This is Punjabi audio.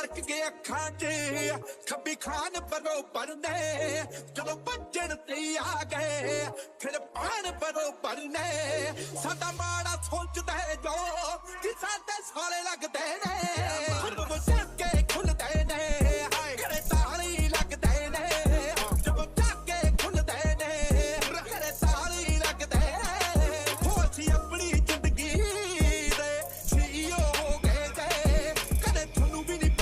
ਗਰਕ ਕੇ ਅੱਖਾਂ 'ਚ ਖੱਬੀ ਖਾਨ ਬਰੋਬਰ ਨੇ ਜਦੋਂ ਭੱਜਣ ਤੇ ਆ ਗਏ ਫਿਰ ਪਾਣ ਬਰੋਬਰ ਨੇ ਸਾਡਾ ਮਾੜਾ ਸੋਚਦੇ ਜੋ ਕਿ ਸਾਡੇ ਸਾਲੇ ਲੱਗਦੇ ਨੇ